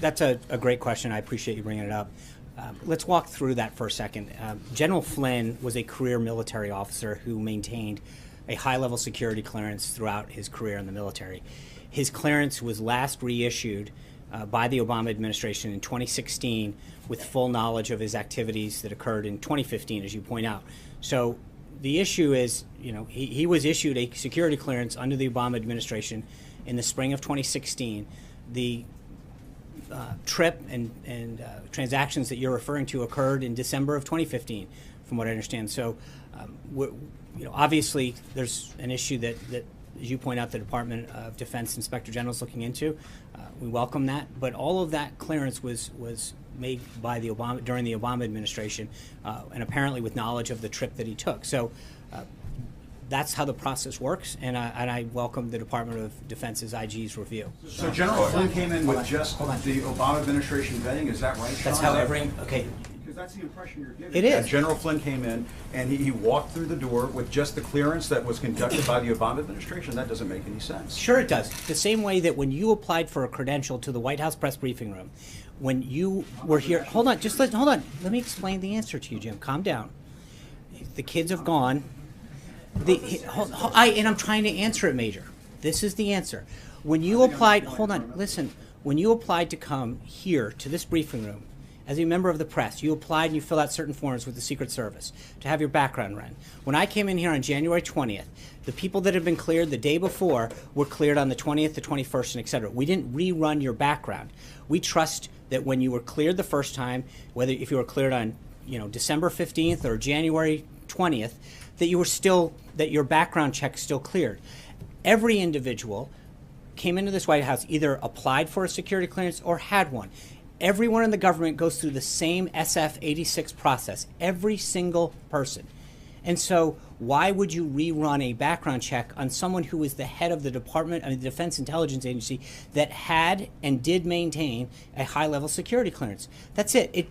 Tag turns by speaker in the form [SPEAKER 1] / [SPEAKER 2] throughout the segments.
[SPEAKER 1] That's a great question. I appreciate you bringing it up. Let's walk through that for a second. General Flynn was a career military officer who maintained a high-level security clearance throughout his career in the military. His clearance was last reissued by the Obama administration in 2016 with full knowledge of his activities that occurred in 2015, as you point out. So the issue is, he was issued a security clearance under the Obama administration in the spring of 2016. The trip and transactions that you're referring to occurred in December of 2015, from what I understand. So, obviously, there's an issue that, as you point out, the Department of Defense Inspector General is looking into. We welcome that, but all of that clearance was made by during the Obama administration, and apparently with knowledge of the trip that he took. So. That's how the process works, and I welcome the Department of Defense's IG's review.
[SPEAKER 2] So General Flynn came in with just the Obama administration vetting, is that right, Sean?
[SPEAKER 1] That's how okay.
[SPEAKER 2] Because that's the impression you're giving.
[SPEAKER 1] It is.
[SPEAKER 2] General Flynn came in, and he walked through the door with just the clearance that was conducted by the Obama administration. That doesn't make any sense.
[SPEAKER 1] Sure it does. The same way that when you applied for a credential to the White House press briefing room, when you were here, hold on, let me explain the answer to you, Jim. Calm down. The kids have gone. And I'm trying to answer it, Major. This is the answer. When you applied, hold on, listen. When you applied to come here to this briefing room as a member of the press, you applied and you filled out certain forms with the Secret Service to have your background run. When I came in here on January 20th, the people that had been cleared the day before were cleared on the 20th, the 21st, and et cetera. We didn't rerun your background. We trust that when you were cleared the first time, whether if you were cleared on December 15th or January 20th, that your background check still cleared. Every individual came into this White House, either applied for a security clearance or had one. Everyone in the government goes through the same SF-86 process, every single person. And so why would you rerun a background check on someone who was the head of the the Defense Intelligence Agency that had and did maintain a high-level security clearance? That's it.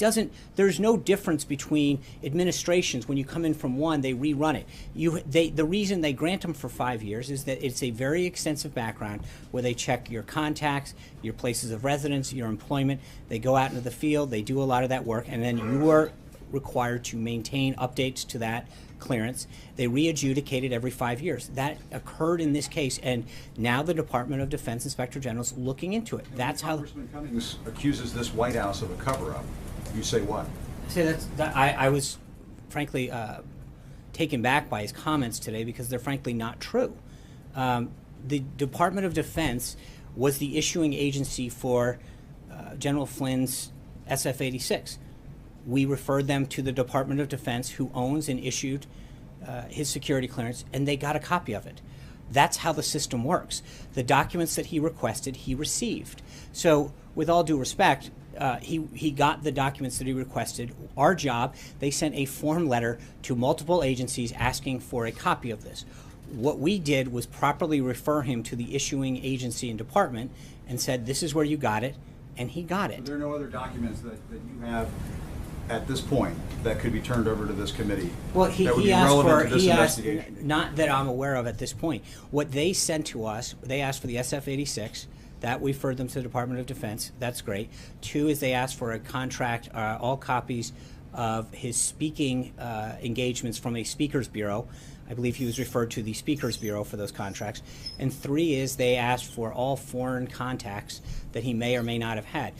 [SPEAKER 1] There's no difference between administrations. When you come in from one, they rerun it. The reason they grant them for 5 years is that it's a very extensive background where they check your contacts, your places of residence, your employment. They go out into the field, they do a lot of that work, and then you are required to maintain updates to that clearance. They re-adjudicate it every 5 years. That occurred in this case, and now the Department of Defense Inspector General is looking into it. That's how
[SPEAKER 2] Congressman Cummings accuses this White House of a cover-up. You say what?
[SPEAKER 1] I was frankly taken back by his comments today because they're frankly not true. The Department of Defense was the issuing agency for General Flynn's SF-86. We referred them to the Department of Defense, who owns and issued his security clearance, and they got a copy of it. That's how the system works. The documents that he requested, he received. So with all due respect, he got the documents that he requested. Our job, they sent a form letter to multiple agencies asking for a copy of this. What we did was properly refer him to the issuing agency and department and said, this is where you got it, and he got it.
[SPEAKER 2] There are no other documents that you have at this point that could be turned over to this committee?
[SPEAKER 1] Well,
[SPEAKER 2] that would be relevant to this investigation?
[SPEAKER 1] Not that I'm aware of at this point. What they sent to us, they asked for the SF-86. That we referred them to the Department of Defense. That's great. 2 is they asked for a contract, all copies of his speaking engagements from a speakers bureau. I believe he was referred to the Speakers Bureau for those contracts. And 3 is they asked for all foreign contacts that he may or may not have had.